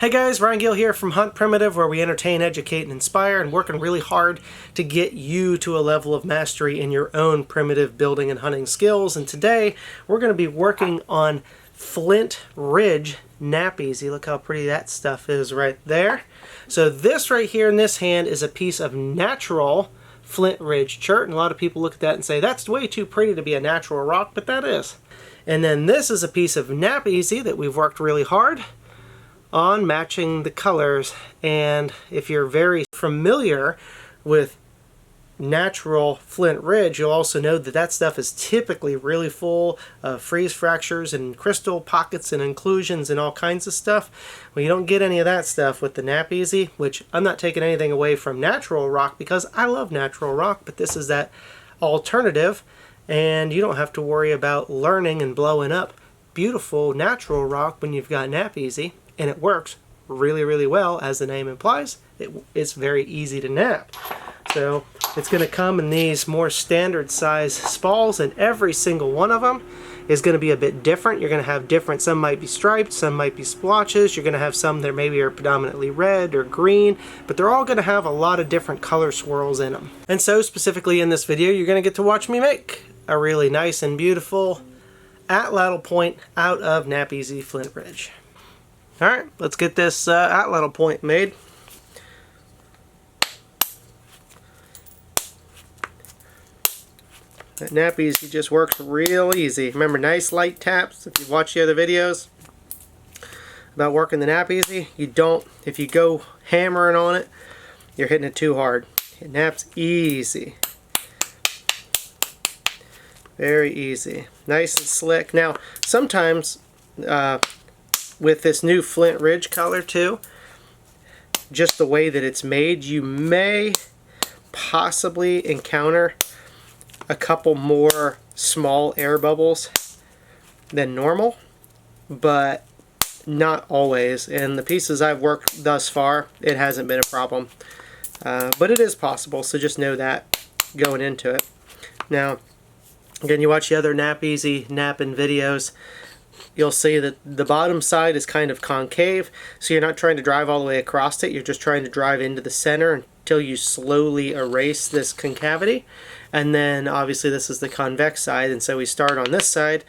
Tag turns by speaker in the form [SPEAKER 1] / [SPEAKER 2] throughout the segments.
[SPEAKER 1] Hey guys, Ryan Gill here from Hunt Primitive, where we entertain, educate, and inspire, and working really hard to get you to a level of mastery in your own primitive building and hunting skills. And today we're going to be working on Flint Ridge KnapEasy. Look how pretty that stuff is right there. So this right here in this hand is a piece of natural Flint Ridge chert, and a lot of people look at that and say that's way too pretty to be a natural rock, but that is. And then this is a piece of KnapEasy that we've worked really hard on matching the colors. And if you're very familiar with natural Flint Ridge, you'll also know that that stuff is typically really full of freeze fractures and crystal pockets and inclusions and all kinds of stuff. Well, you don't get any of that stuff with the KnapEasy, which I'm not taking anything away from natural rock because I love natural rock, but this is that alternative, and you don't have to worry about learning and blowing up beautiful natural rock when you've got KnapEasy. And it works really, really well, as the name implies. It's very easy to knap. So it's going to come in these more standard size spalls, and every single one of them is going to be a bit different. You're going to have different, some might be striped, some might be splotches. You're going to have some that maybe are predominantly red or green, but they're all going to have a lot of different color swirls in them. And so specifically in this video, you're going to get to watch me make a really nice and beautiful atlatl point out of KnapEasy Flint Ridge. Alright, let's get this atlatl point made. That KnapEasy just works real easy. Remember, nice light taps. If you've watched the other videos about working the KnapEasy, you don't, if you go hammering on it, you're hitting it too hard. It naps easy. Very easy. Nice and slick. Now, sometimes with this new Flint Ridge color too, just the way that it's made, you may possibly encounter a couple more small air bubbles than normal, but not always. And the pieces I've worked thus far, it hasn't been a problem, but it is possible, so just know that going into it. Now again, you watch the other KnapEasy napping videos, you'll see that the bottom side is kind of concave, so you're not trying to drive all the way across it, you're just trying to drive into the center until you slowly erase this concavity. And then obviously this is the convex side, and so we start on this side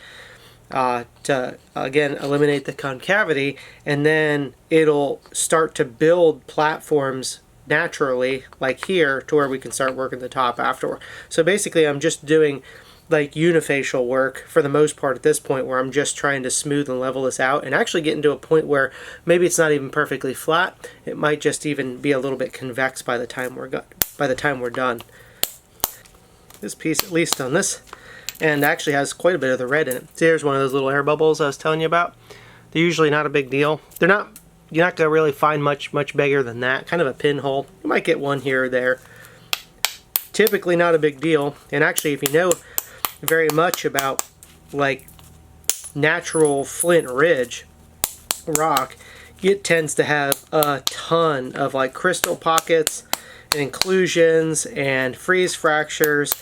[SPEAKER 1] to again eliminate the concavity, and then it'll start to build platforms naturally like here to where we can start working the top afterward. So basically I'm just doing like unifacial work for the most part at this point, where I'm just trying to smooth and level this out and actually getting to a point where maybe it's not even perfectly flat. It might just even be a little bit convex by the time we're done. This piece, at least on this, and actually has quite a bit of the red in it. So here's one of those little air bubbles I was telling you about. They're usually not a big deal. They're not. You're not gonna really find much bigger than that. Kind of a pinhole. You might get one here or there. Typically not a big deal. And actually, if you know very much about like natural Flint Ridge rock, it tends to have a ton of like crystal pockets and inclusions and freeze fractures,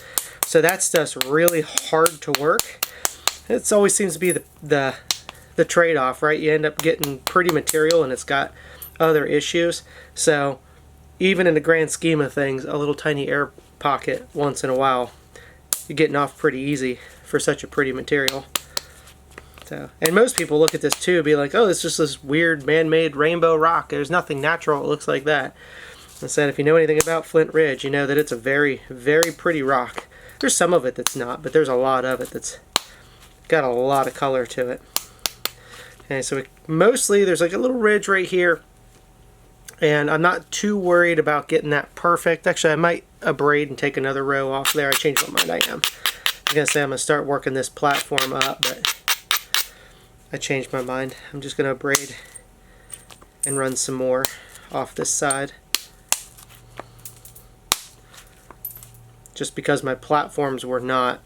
[SPEAKER 1] so that stuff's really hard to work. It always seems to be the trade-off, right? You end up getting pretty material and it's got other issues. So even in the grand scheme of things, a little tiny air pocket once in a while, you're getting off pretty easy for such a pretty material. So, and most people look at this too and be like, oh, it's just this weird man-made rainbow rock. There's nothing natural that looks like that. Instead, if you know anything about Flint Ridge, you know that it's a very, very pretty rock. There's some of it that's not, but there's a lot of it that's got a lot of color to it. And so mostly there's like a little ridge right here, and I'm not too worried about getting that perfect. Actually, I might abrade and take another row off there. I changed my mind. I am. I was going to say I'm going to start working this platform up, but I changed my mind. I'm just going to abrade and run some more off this side, just because my platforms were not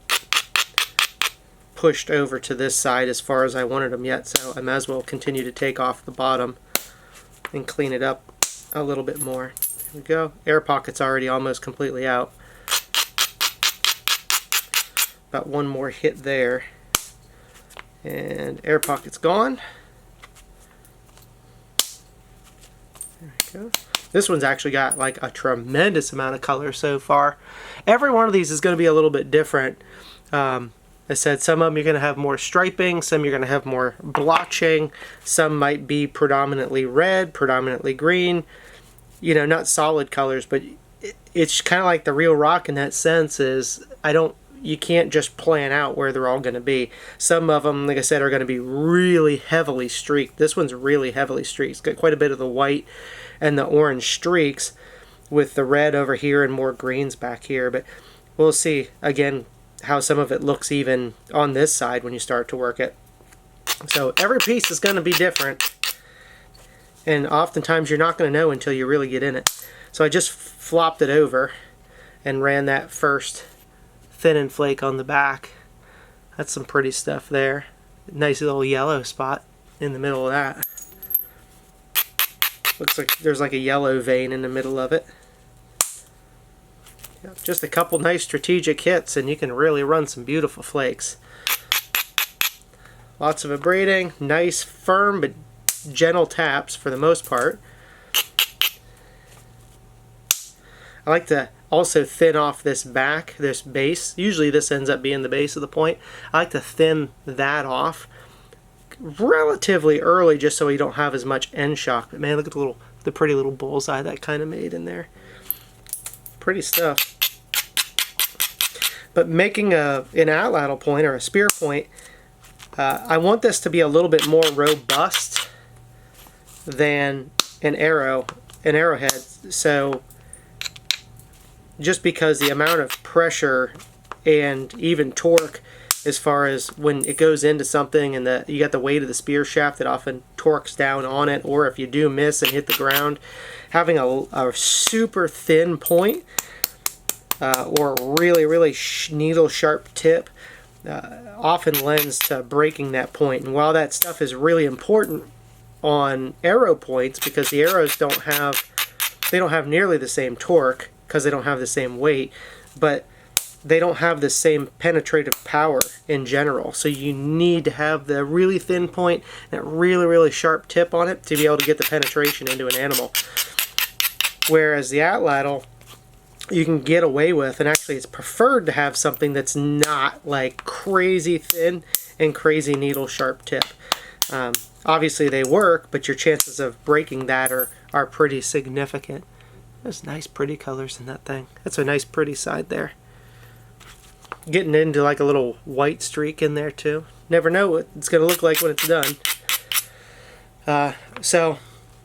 [SPEAKER 1] pushed over to this side as far as I wanted them yet, so I might as well continue to take off the bottom and clean it up a little bit more. Here we go. Air pocket's already almost completely out. About one more hit there, and air pocket's gone. There we go. This one's actually got like a tremendous amount of color so far. Every one of these is going to be a little bit different. I said some of them you're going to have more striping, some you're going to have more blotching, some might be predominantly red, predominantly green. You know, not solid colors, but it's kind of like the real rock in that sense is you can't just plan out where they're all going to be. Some of them, like I said, are going to be really heavily streaked. This one's really heavily streaked. It's got quite a bit of the white and the orange streaks with the red over here and more greens back here. But we'll see, again, how some of it looks even on this side when you start to work it. So every piece is going to be different. And oftentimes you're not going to know until you really get in it. So I just flopped it over and ran that first thin and flake on the back. That's some pretty stuff there. Nice little yellow spot in the middle of that. Looks like there's like a yellow vein in the middle of it. Yep, just a couple nice strategic hits and you can really run some beautiful flakes. Lots of abrading, nice firm but gentle taps for the most part. I like to also thin off this back, this base. Usually this ends up being the base of the point. I like to thin that off relatively early just so you don't have as much end shock. But man, look at the pretty little bullseye that kind of made in there. Pretty stuff. But making an atlatl point or a spear point, I want this to be a little bit more robust than an arrowhead. So just because the amount of pressure and even torque as far as when it goes into something and you got the weight of the spear shaft that often torques down on it, or if you do miss and hit the ground, having a super thin point or a really needle sharp tip often lends to breaking that point. And while that stuff is really important on arrow points, because the arrows don't have nearly the same torque because they don't have the same weight, but they don't have the same penetrative power in general. So you need to have the really thin point, that really sharp tip on it to be able to get the penetration into an animal. Whereas the atlatl, you can get away with, and actually it's preferred to have something that's not like crazy thin and crazy needle sharp tip. Obviously they work, but your chances of breaking that are pretty significant. There's nice pretty colors in that thing. That's a nice pretty side there. Getting into like a little white streak in there too. Never know what it's going to look like when it's done. So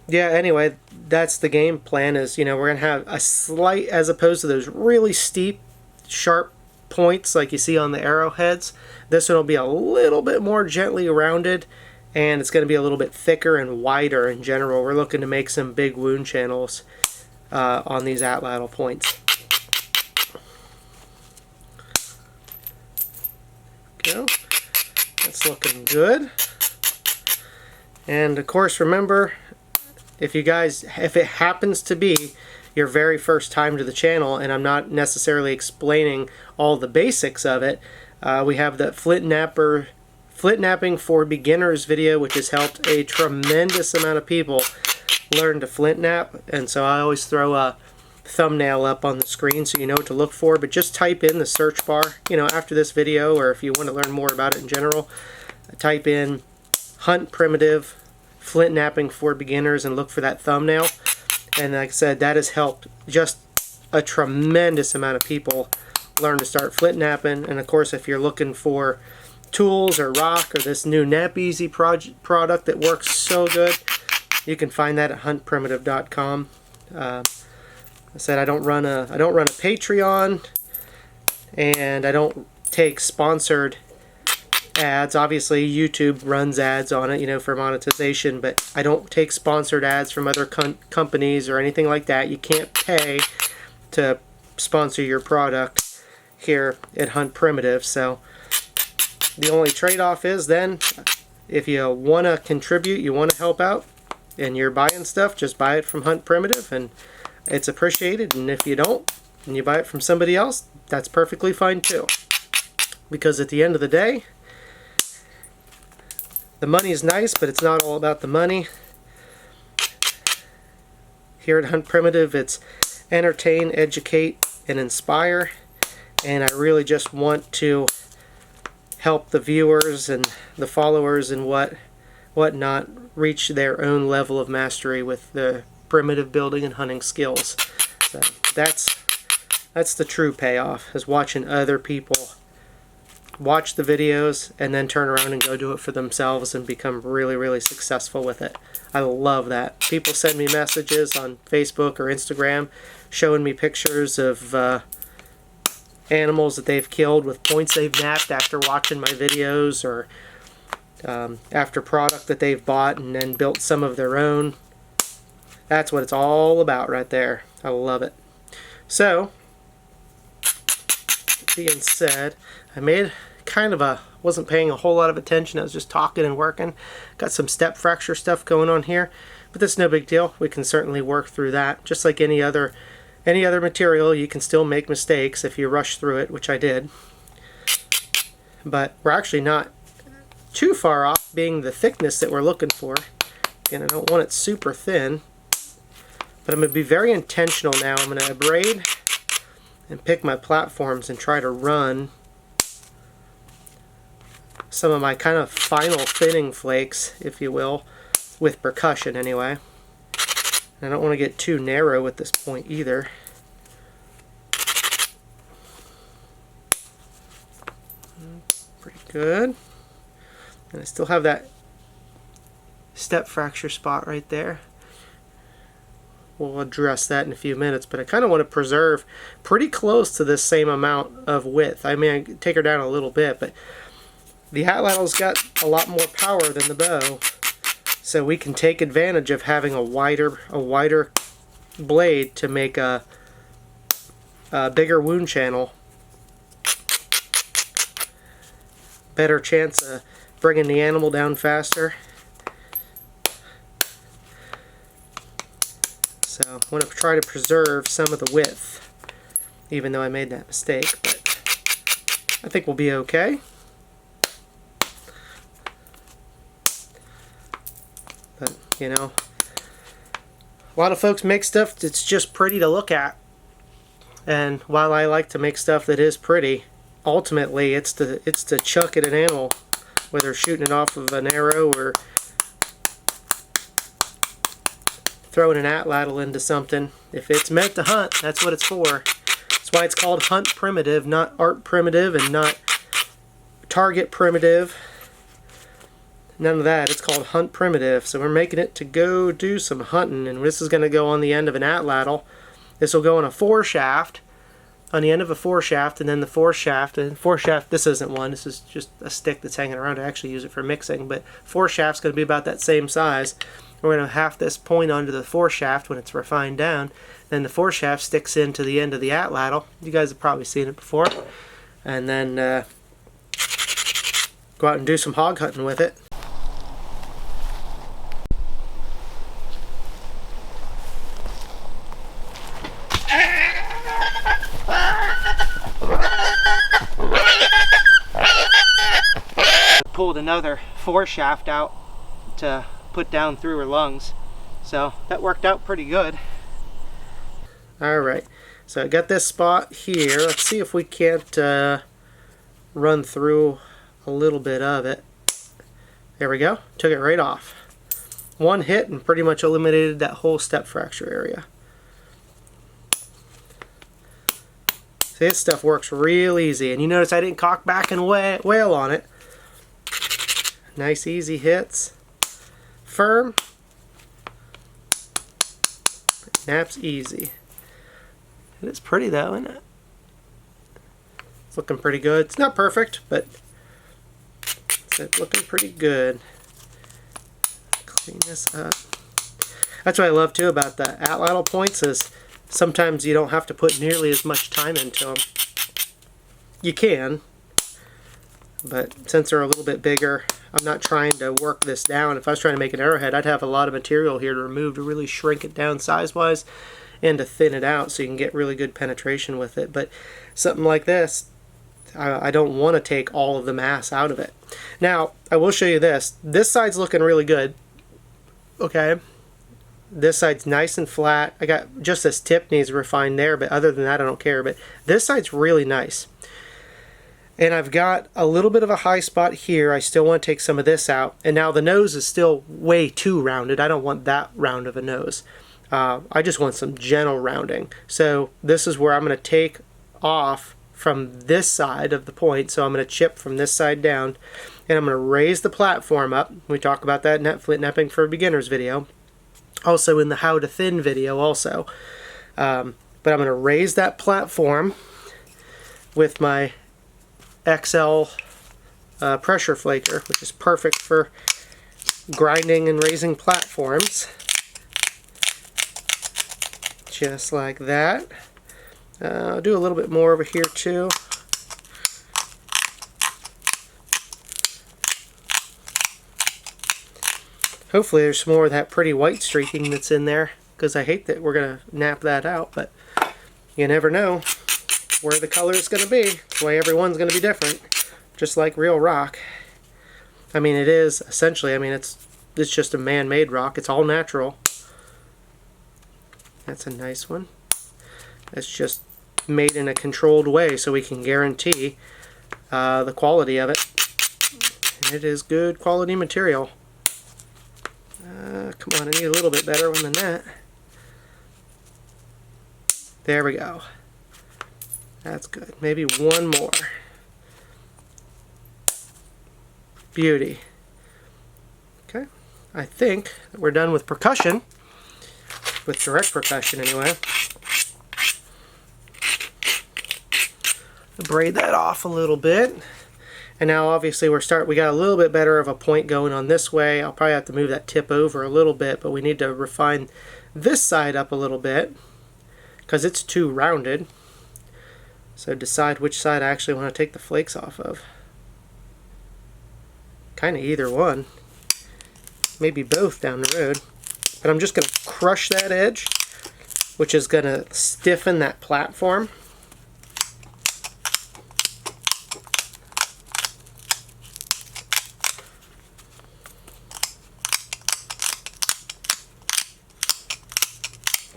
[SPEAKER 1] yeah, anyway, that's the game plan is, you know, we're going to have a slight, as opposed to those really steep, sharp points like you see on the arrowheads, this one will be a little bit more gently rounded, and it's going to be a little bit thicker and wider in general. We're looking to make some big wound channels on these atlatl points. Go. That's looking good. And of course, remember, if it happens to be your very first time to the channel and I'm not necessarily explaining all the basics of it, we have the Flint Knapping for Beginners video, which has helped a tremendous amount of people learn to flint knap. And so I always throw a thumbnail up on the screen so you know what to look for, but just type in the search bar, you know, after this video, or if you want to learn more about it in general, type in Hunt Primitive Flint Knapping for Beginners and look for that thumbnail. And like I said, that has helped just a tremendous amount of people learn to start flint knapping. And of course, if you're looking for tools or rock or this new KnapEasy product that works so good, you can find that at huntprimitive.com. I said I don't run a Patreon, and I don't take sponsored ads. Obviously YouTube runs ads on it, you know, for monetization, but I don't take sponsored ads from other companies or anything like that. You can't pay to sponsor your product here at Hunt Primitive. So the only trade-off is then, if you want to contribute, you want to help out, and you're buying stuff, just buy it from Hunt Primitive, and it's appreciated. And if you don't, and you buy it from somebody else, that's perfectly fine too. Because at the end of the day, the money is nice, but it's not all about the money. Here at Hunt Primitive, it's entertain, educate, and inspire. And I really just want to help the viewers and the followers and whatnot reach their own level of mastery with the primitive building and hunting skills. So that's the true payoff, is watching other people watch the videos and then turn around and go do it for themselves and become really, really successful with it. I love that. People send me messages on Facebook or Instagram showing me pictures of animals that they've killed with points they've napped after watching my videos, or after product that they've bought and then built some of their own. That's what it's all about right there. I love it. So, being said, I made kind of wasn't paying a whole lot of attention. I was just talking and working. Got some step fracture stuff going on here, but that's no big deal. We can certainly work through that. Just like any other material, you can still make mistakes if you rush through it, which I did. But we're actually not too far off being the thickness that we're looking for. And I don't want it super thin, but I'm going to be very intentional now. I'm going to abrade and pick my platforms and try to run some of my kind of final thinning flakes, if you will, with percussion anyway. I don't want to get too narrow at this point either. Pretty good. And I still have that step fracture spot right there. We'll address that in a few minutes, but I kind of want to preserve pretty close to this same amount of width. I mean, I take her down a little bit, but the atlattl's got a lot more power than the bow, so we can take advantage of having a wider blade to make a bigger wound channel. Better chance of bringing the animal down faster. So I want to try to preserve some of the width, even though I made that mistake, but I think we'll be okay. But, you know, a lot of folks make stuff that's just pretty to look at. And while I like to make stuff that is pretty, ultimately it's to chuck at an animal, whether shooting it off of an arrow or throwing an atlatl into something. If it's meant to hunt, that's what it's for. That's why it's called Hunt Primitive, not Art Primitive and not Target Primitive. None of that. It's called Hunt Primitive. So we're making it to go do some hunting, and this is going to go on the end of an atlatl. This will go on a 4-shaft, on the end of a 4-shaft, and then the 4-shaft, and 4-shaft, this isn't one, this is just a stick that's hanging around. I actually use it for mixing, but 4-shaft's going to be about that same size. We're going to half this point onto the 4-shaft when it's refined down. Then the 4-shaft sticks into the end of the atlatl. You guys have probably seen it before. And then go out and do some hog hunting with it. Pulled another 4-shaft out to put down through her lungs, so that worked out pretty good. Alright, so I got this spot here. Let's see if we can't run through a little bit of it. There we go, took it right off. One hit and pretty much eliminated that whole step fracture area. See, this stuff works real easy, and you notice I didn't cock back and wail on it. Nice easy hits. Firm. Naps easy. It is pretty though, isn't it? It's looking pretty good. It's not perfect, but it's looking pretty good. Clean this up. That's what I love too about the atlatl points, is sometimes you don't have to put nearly as much time into them. You can, but since they're a little bit bigger, I'm not trying to work this down. If I was trying to make an arrowhead, I'd have a lot of material here to remove to really shrink it down size-wise and to thin it out so you can get really good penetration with it. But something like this, I don't want to take all of the mass out of it. Now, I will show you this. This side's looking really good. Okay. This side's nice and flat. I got just this tip needs refined there, but other than that I don't care. But this side's really nice. And I've got a little bit of a high spot here. I still want to take some of this out. And now the nose is still way too rounded. I don't want that round of a nose. I just want some gentle rounding. So this is where I'm going to take off from this side of the point. So I'm going to chip from this side down. And I'm going to raise the platform up. We talk about that in Flint Knapping for Beginners video. Also in the How to Thin video also. But I'm going to raise that platform with my XL pressure flaker, which is perfect for grinding and raising platforms. Just like that. I'll do a little bit more over here too. Hopefully there's some more of that pretty white streaking that's in there, because I hate that we're going to nap that out, but you never know where the color is going to be. That's why everyone's going to be different, just like real rock. I mean, it is essentially, I mean, it's just a man-made rock. It's all natural. That's a nice one. It's just made in a controlled way so we can guarantee the quality of it. And it is good quality material. Come on, I need a little bit better one than that. There we go. That's good. Maybe one more. Beauty. Okay. I think that we're done with percussion. With direct percussion anyway. Braid that off a little bit. And now obviously we got a little bit better of a point going on this way. I'll probably have to move that tip over a little bit, but we need to refine this side up a little bit because it's too rounded. So decide which side I actually want to take the flakes off of. Kind of either one. Maybe both down the road. But I'm just going to crush that edge, which is going to stiffen that platform.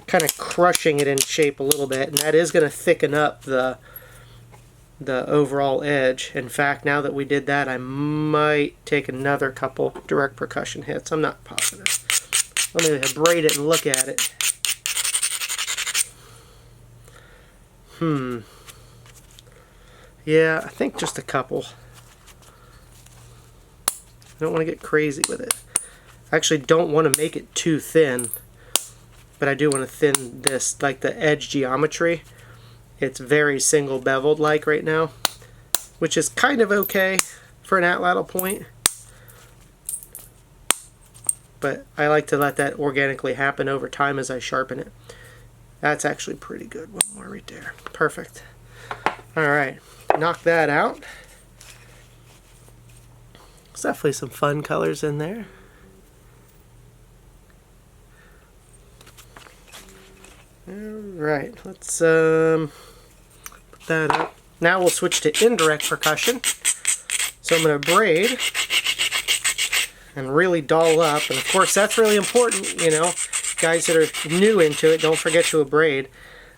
[SPEAKER 1] Kind of crushing it in shape a little bit, and that is going to thicken up the overall edge. In fact, now that we did that, I might take another couple direct percussion hits. I'm not positive. Let me braid it and look at it. Yeah, I think just a couple. I don't want to get crazy with it. I actually don't want to make it too thin. But I do want to thin this, like the edge geometry. It's very single beveled like right now, which is kind of okay for an atlatl point. But I like to let that organically happen over time as I sharpen it. That's actually pretty good. One more right there. Perfect. Alright, knock that out. There's definitely some fun colors in there. Alright, let's put that up. Now we'll switch to indirect percussion. So I'm going to braid and really doll up. And of course that's really important, you know. Guys that are new into it, don't forget to braid.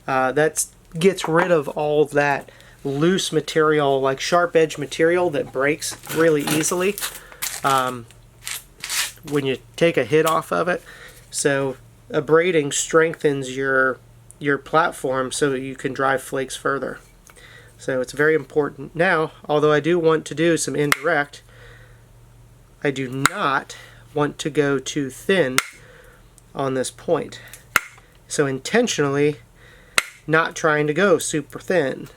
[SPEAKER 1] That gets rid of all that loose material, like sharp edge material that breaks really easily when you take a hit off of it. So braiding strengthens your platform so that you can drive flakes further. So it's very important. Now, although I do want to do some indirect, I do not want to go too thin on this point. So intentionally not trying to go super thin.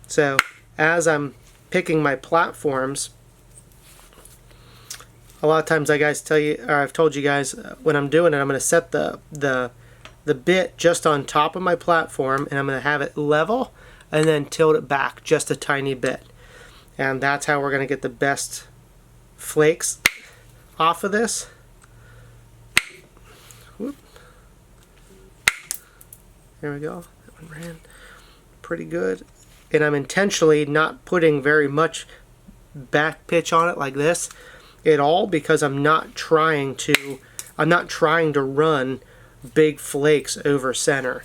[SPEAKER 1] So as I'm picking my platforms, a lot of times I've told you guys when I'm doing it, I'm going to set the bit just on top of my platform, and I'm going to have it level and then tilt it back just a tiny bit. And that's how we're going to get the best flakes off of this. Whoop. There we go. That one ran pretty good. And I'm intentionally not putting very much back pitch on it like this at all, because I'm not trying to run big flakes over center.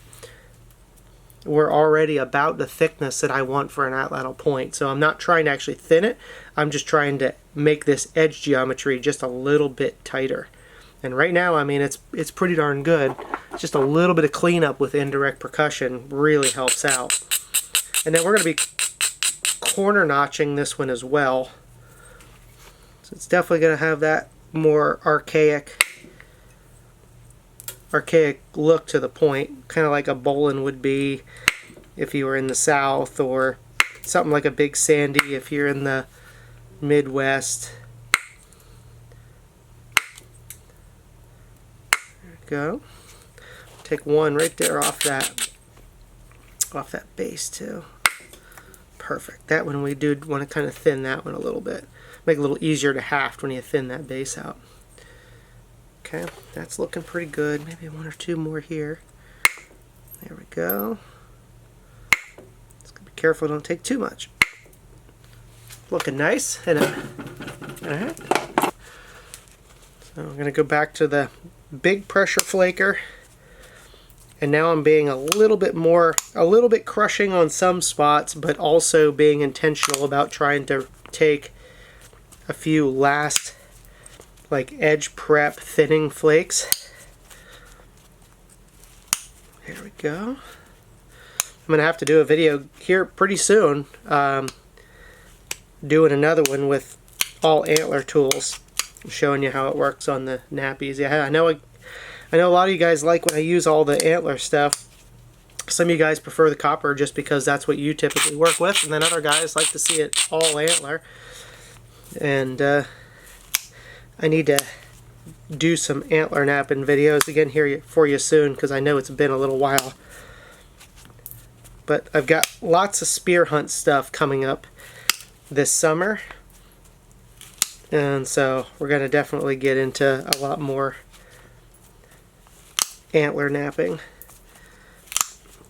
[SPEAKER 1] We're already about the thickness that I want for an atlatl point, so I'm not trying to actually thin it. I'm just trying to make this edge geometry just a little bit tighter. And right now, I mean, it's pretty darn good. Just a little bit of cleanup with indirect percussion really helps out. And then we're going to be corner notching this one as well. So it's definitely going to have that more archaic look to the point, kind of like a bowline would be if you were in the South, or something like a Big Sandy if you're in the Midwest. There we go. Take one right there off that base too. Perfect. That one we do want to kind of thin that one a little bit. Make it a little easier to haft when you thin that base out. Okay, that's looking pretty good. Maybe one or two more here. There we go. Just be careful, don't take too much. Looking nice. Alright. So I'm going to go back to the big pressure flaker. And now I'm being a little bit crushing on some spots, but also being intentional about trying to take a few last like edge prep thinning flakes. There we go. I'm gonna have to do a video here pretty soon, doing another one with all antler tools, showing you how it works on the KnapEasy. I know a lot of you guys like when I use all the antler stuff. Some of you guys prefer the copper just because that's what you typically work with, and then other guys like to see it all antler. And I need to do some antler knapping videos again here for you soon, because I know it's been a little while. But I've got lots of spear hunt stuff coming up this summer, and so we're going to definitely get into a lot more antler knapping.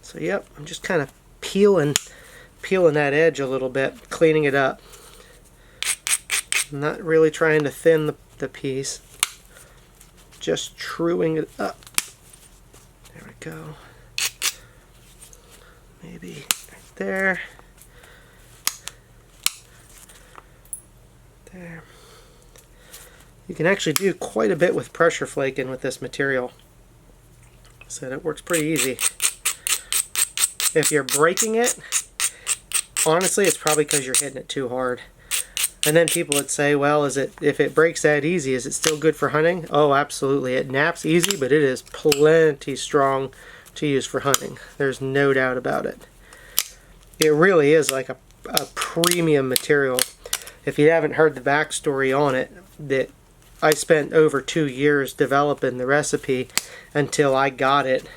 [SPEAKER 1] So yep, I'm just kind of peeling that edge a little bit, cleaning it up. I'm not really trying to thin the piece, just truing it up. There we go. Maybe right there. There. You can actually do quite a bit with pressure flaking with this material, so it works pretty easy. If you're breaking it, honestly, it's probably because you're hitting it too hard. And then people would say, well, if it breaks that easy, is it still good for hunting? Oh, absolutely. It knaps easy, but it is plenty strong to use for hunting. There's no doubt about it. It really is like a premium material. If you haven't heard the backstory on it, that I spent over 2 years developing the recipe until I got it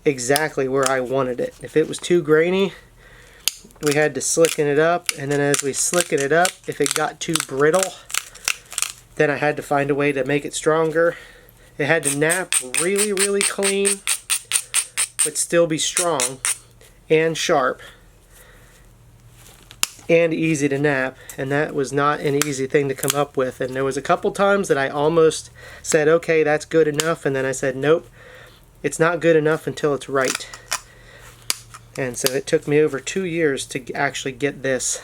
[SPEAKER 1] exactly where I wanted it. If it was too grainy, we had to slicken it up, and then as we slicken it up, if it got too brittle, then I had to find a way to make it stronger. It had to knap really, really clean, but still be strong and sharp and easy to knap, and that was not an easy thing to come up with. And there was a couple times that I almost said, okay, that's good enough, and then I said, nope, it's not good enough until it's right. And so it took me over 2 years to actually get this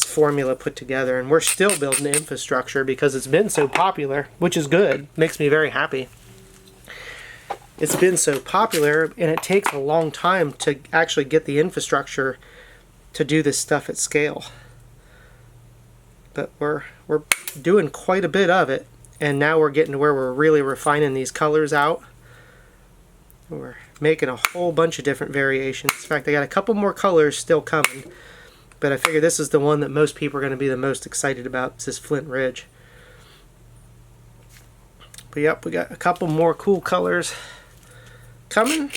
[SPEAKER 1] formula put together, and we're still building the infrastructure because it's been so popular, which is good, makes me very happy. It's been so popular, and it takes a long time to actually get the infrastructure to do this stuff at scale. But we're doing quite a bit of it, and now we're getting to where we're really refining these colors out. We're making a whole bunch of different variations. In fact, I got a couple more colors still coming, but I figure this is the one that most people are going to be the most excited about. It's this Flint Ridge. But yep, we got a couple more cool colors coming.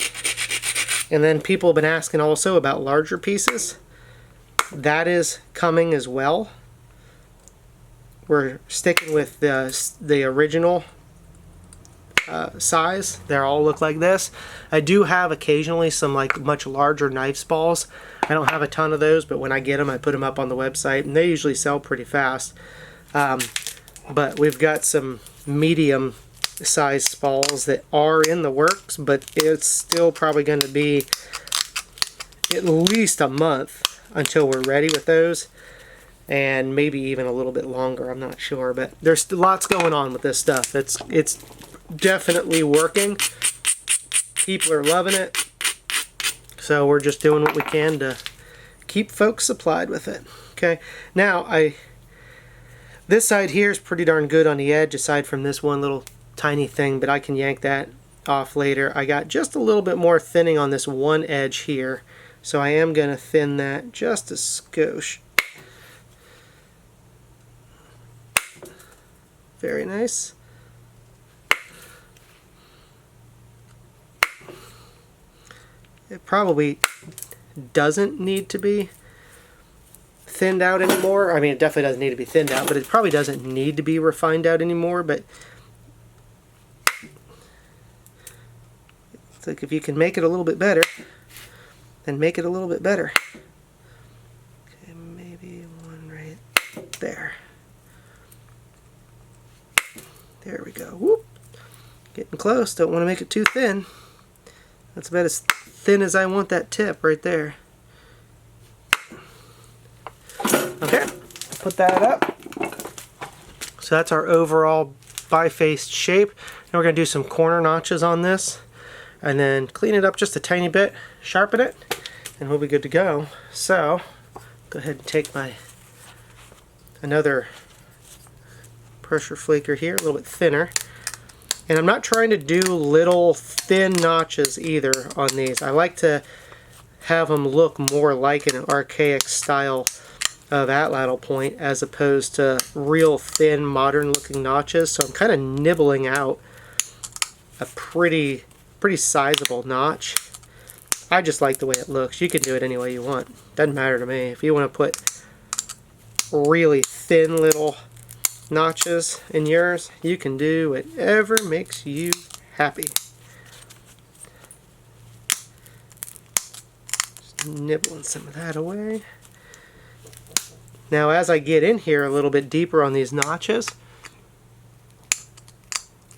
[SPEAKER 1] And then people have been asking also about larger pieces. That is coming as well. We're sticking with the original size. They all look like this. I do have occasionally some like much larger knife balls. I don't have a ton of those, but when I get them, I put them up on the website, and they usually sell pretty fast. But we've got some medium size spools that are in the works, but it's still probably going to be at least a month until we're ready with those, and maybe even a little bit longer, I'm not sure. But there's lots going on with this stuff. It's definitely working. People are loving it, so we're just doing what we can to keep folks supplied with it. Okay, now this side here is pretty darn good on the edge, aside from this one little tiny thing, but I can yank that off later. I got just a little bit more thinning on this one edge here, so I am going to thin that just a skosh. Very nice. It probably doesn't need to be thinned out anymore. I mean, it definitely doesn't need to be thinned out, but it probably doesn't need to be refined out anymore. But it's like, if you can make it a little bit better, then make it a little bit better. Okay, maybe one right there. There we go. Whoop. Getting close. Don't want to make it too thin. That's about as thin as I want that tip right there. Okay, put that up. So that's our overall bi-faced shape. Now we're going to do some corner notches on this, and then clean it up just a tiny bit, sharpen it, and we'll be good to go. So go ahead and take another pressure flaker here, a little bit thinner. And I'm not trying to do little thin notches either on these. I like to have them look more like an archaic style of atlatl point as opposed to real thin modern looking notches. So I'm kind of nibbling out a pretty sizable notch. I just like the way it looks. You can do it any way you want. Doesn't matter to me. If you want to put really thin little notches in yours, you can do whatever makes you happy. Just nibbling some of that away. Now as I get in here a little bit deeper on these notches,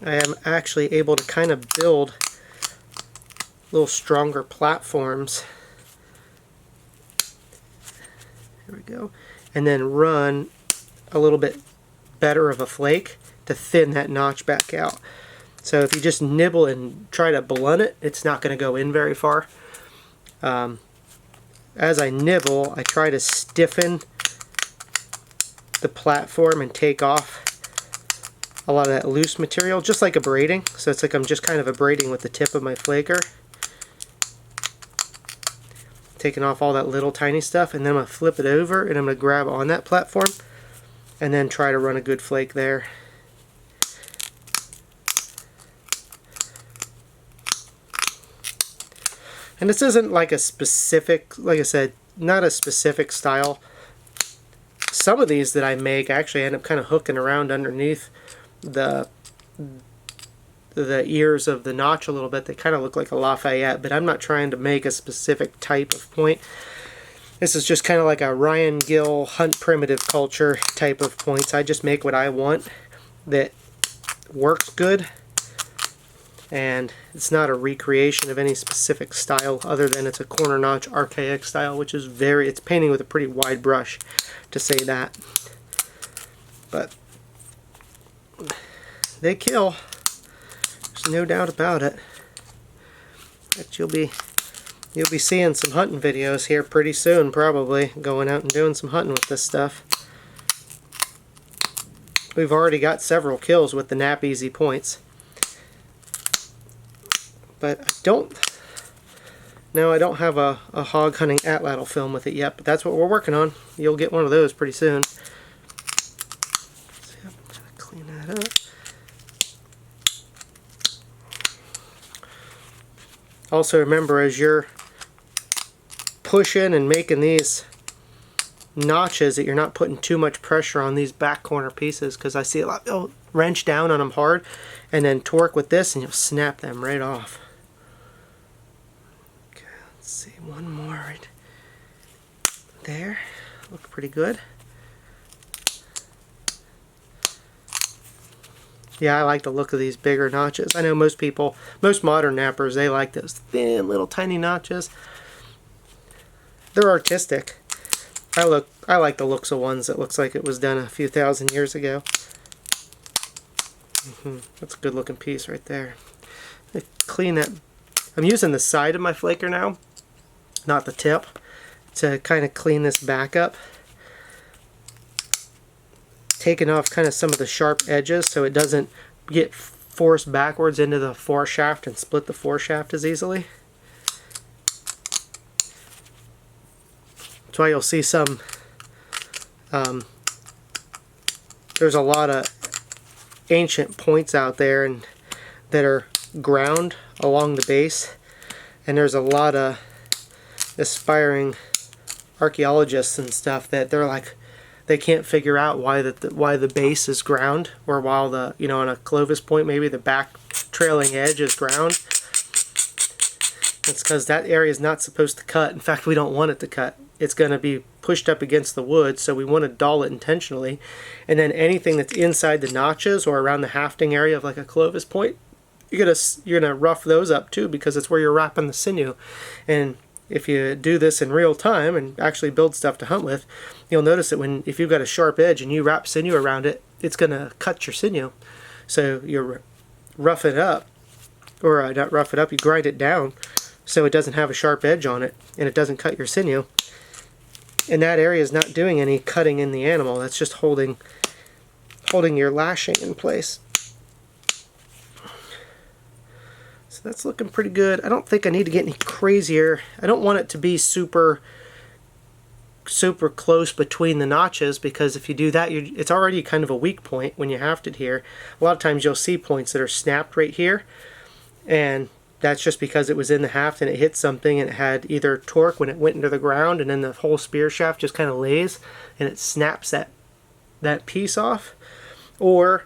[SPEAKER 1] I am actually able to kind of build little stronger platforms. There we go. And then run a little bit better of a flake to thin that notch back out. So if you just nibble and try to blunt it, it's not going to go in very far. As I nibble, I try to stiffen the platform and take off a lot of that loose material, just like abrading. So it's like I'm just kind of abrading with the tip of my flaker, taking off all that little tiny stuff, and then I'm going to flip it over and I'm going to grab on that platform and then try to run a good flake there. And this isn't like a specific, like I said, not a specific style. Some of these that I make actually end up kind of hooking around underneath the ears of the notch a little bit. They kind of look like a Lafayette, but I'm not trying to make a specific type of point. This is just kind of like a Ryan Gill Hunt Primitive Culture type of points. I just make what I want that works good, and it's not a recreation of any specific style other than it's a corner notch archaic style, which is it's painting with a pretty wide brush to say that. But they kill. There's no doubt about it. But you'll be seeing some hunting videos here pretty soon, probably, going out and doing some hunting with this stuff. We've already got several kills with the KnapEasy points. But I don't have a hog hunting atlatl film with it yet, but that's what we're working on. You'll get one of those pretty soon. So I'm going to clean that up. Also remember, as you're pushing and making these notches, that you're not putting too much pressure on these back corner pieces, because I see a lot, you'll wrench down on them hard and then torque with this and you'll snap them right off. Okay, let's see, one more right there. Look pretty good. Yeah, I like the look of these bigger notches. I know most people, most modern knappers, they like those thin little tiny notches. They're artistic. I like the looks of ones that looks like it was done a few thousand years ago. That's a good looking piece right there. Clean that. I'm using the side of my flaker now, not the tip, to kind of clean this back up. Taking off kind of some of the sharp edges so it doesn't get forced backwards into the foreshaft and split the foreshaft as easily. That's why you'll see some, there's a lot of ancient points out there and that are ground along the base, and there's a lot of aspiring archaeologists and stuff that they're like, they can't figure out why the base is ground, or while the, you know, on a Clovis point maybe the back trailing edge is ground. It's because that area is not supposed to cut. In fact, we don't want it to cut. It's going to be pushed up against the wood, so we want to dull it intentionally. And then anything that's inside the notches or around the hafting area of like a Clovis point, you're gonna rough those up too, because it's where you're wrapping the sinew. And if you do this in real time and actually build stuff to hunt with, you'll notice that if you've got a sharp edge and you wrap sinew around it, it's going to cut your sinew. So you rough it up, or not rough it up, you grind it down so it doesn't have a sharp edge on it and it doesn't cut your sinew. And that area is not doing any cutting in the animal. That's just holding your lashing in place. So that's looking pretty good. I don't think I need to get any crazier. I don't want it to be super close between the notches, because if you do that, it's already kind of a weak point when you haft it here. A lot of times you'll see points that are snapped right here, and that's just because it was in the haft and it hit something and it had either torque when it went into the ground, and then the whole spear shaft just kind of lays and it snaps that piece off. Or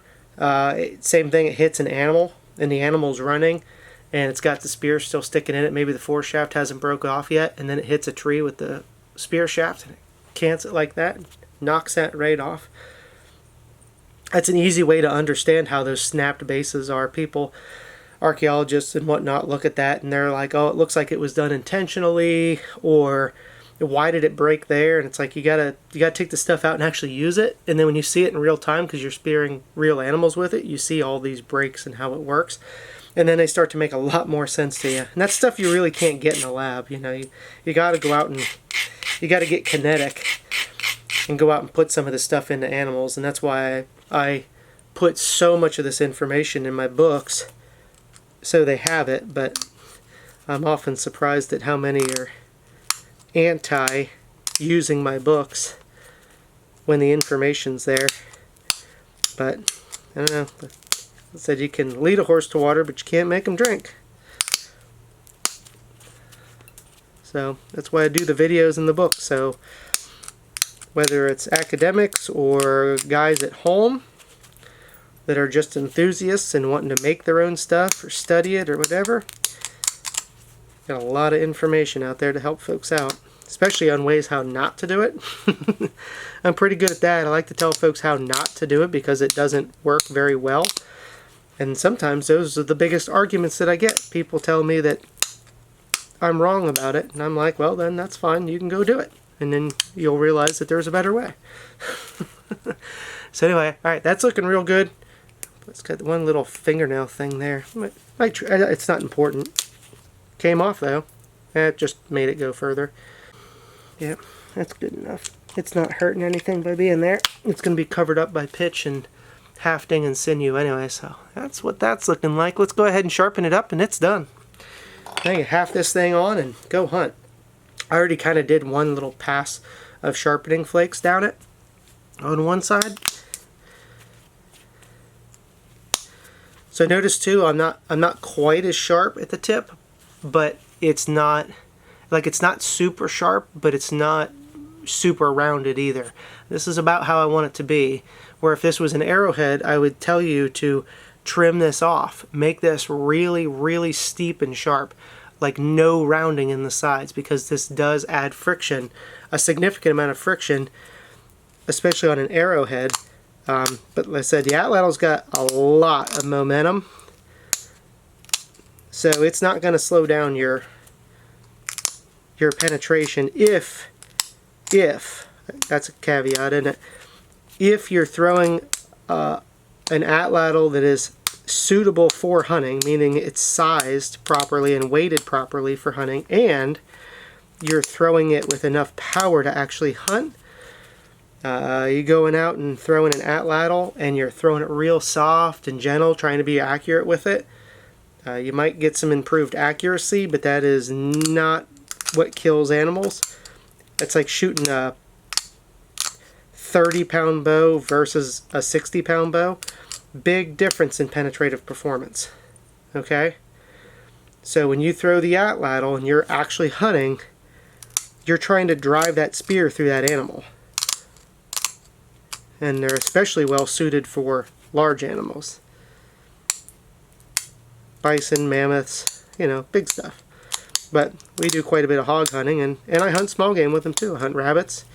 [SPEAKER 1] same thing, it hits an animal and the animal's running and it's got the spear still sticking in it. Maybe the foreshaft hasn't broke off yet, and then it hits a tree with the spear shaft and it cants it like that, knocks that right off. That's an easy way to understand how those snapped bases are. People, archaeologists and whatnot, look at that and they're like, oh, it looks like it was done intentionally, or why did it break there? And it's like, you gotta take the stuff out and actually use it, and then when you see it in real time, because you're spearing real animals with it, you see all these breaks and how it works, and then they start to make a lot more sense to you. And that's stuff you really can't get in a lab. You know, you gotta go out and you gotta get kinetic and go out and put some of this stuff into animals. And that's why I put so much of this information in my books, so they have it. But I'm often surprised at how many are anti using my books when the information's there. But I don't know. It said you can lead a horse to water, but you can't make him drink. So that's why I do the videos in the book. So whether it's academics or guys at home that are just enthusiasts and wanting to make their own stuff or study it or whatever, got a lot of information out there to help folks out, especially on ways how not to do it. I'm pretty good at that. I like to tell folks how not to do it because it doesn't work very well. And sometimes those are the biggest arguments that I get. People tell me that I'm wrong about it, and I'm like, well, then that's fine. You can go do it. And then you'll realize that there's a better way. So anyway, all right, that's looking real good. It's got one little fingernail thing there. It's not important. Came off, though. It just made it go further. Yeah, that's good enough. It's not hurting anything by being there. It's going to be covered up by pitch and hafting and sinew anyway, so that's what that's looking like. Let's go ahead and sharpen it up, and it's done. Now you haft this thing on and go hunt. I already kind of did one little pass of sharpening flakes down it on one side. So notice too, I'm not quite as sharp at the tip, but it's not super sharp, but it's not super rounded either. This is about how I want it to be. Where if this was an arrowhead, I would tell you to trim this off. Make this really, really steep and sharp, like no rounding in the sides, because this does add friction, a significant amount of friction, especially on an arrowhead, But like I said, the atlattl's got a lot of momentum, so it's not going to slow down your penetration if that's a caveat, isn't it? If you're throwing an atlatl that is suitable for hunting, meaning it's sized properly and weighted properly for hunting, and you're throwing it with enough power to actually hunt. You're going out and throwing an atlatl and you're throwing it real soft and gentle, trying to be accurate with it. You might get some improved accuracy, but that is not what kills animals. It's like shooting a 30-pound bow versus a 60-pound bow. Big difference in penetrative performance. Okay? So when you throw the atlatl and you're actually hunting, you're trying to drive that spear through that animal. And they're especially well suited for large animals. Bison, mammoths, you know, big stuff. But we do quite a bit of hog hunting, and I hunt small game with them too. I hunt rabbits.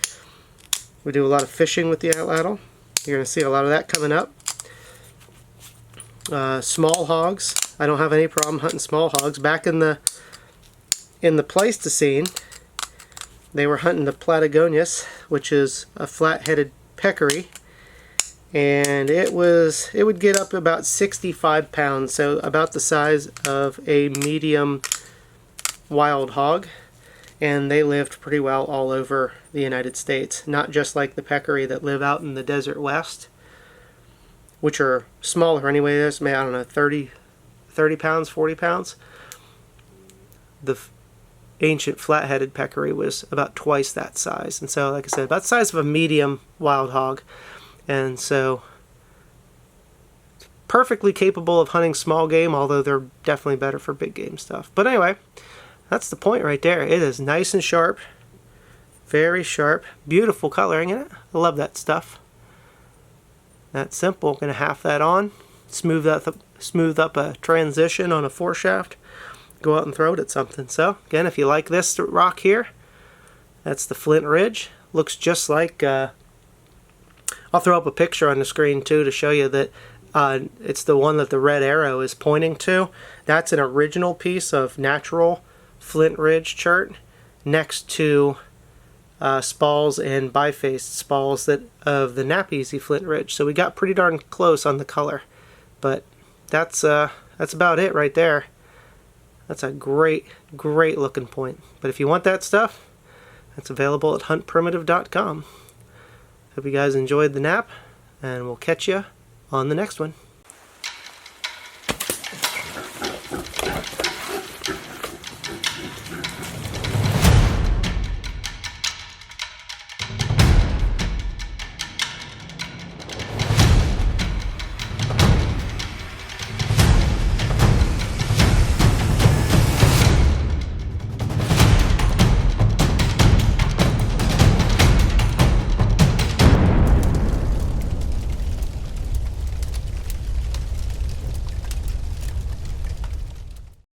[SPEAKER 1] We do a lot of fishing with the atlatl. You're going to see a lot of that coming up. Small hogs. I don't have any problem hunting small hogs. Back in the Pleistocene, they were hunting the Platygonus, which is a flat-headed peccary, and it would get up about 65 pounds, so about the size of a medium wild hog, and they lived pretty well all over the United States, not just like the peccary that live out in the desert west, which are smaller anyway. There's, I don't know, 30 pounds, 40 pounds. The ancient flat-headed peccary was about twice that size, and so, like I said, about the size of a medium wild hog, and so perfectly capable of hunting small game, although they're definitely better for big game stuff. But anyway, that's the point right there. It is nice and sharp, very sharp, beautiful coloring in it. I love that stuff. That's simple. Going to half that on, smooth up a transition on a foreshaft, go out and throw it at something. So again, if you like this rock here, that's the Flint Ridge. Looks just like, I'll throw up a picture on the screen too to show you that it's the one that the red arrow is pointing to. That's an original piece of natural Flint Ridge chert next to spalls and bifaced spalls of the KnapEasy Flint Ridge. So we got pretty darn close on the color, but that's about it right there. That's a great looking point. But if you want that stuff, it's available at huntprimitive.com. Hope you guys enjoyed the knap, and we'll catch you on the next one.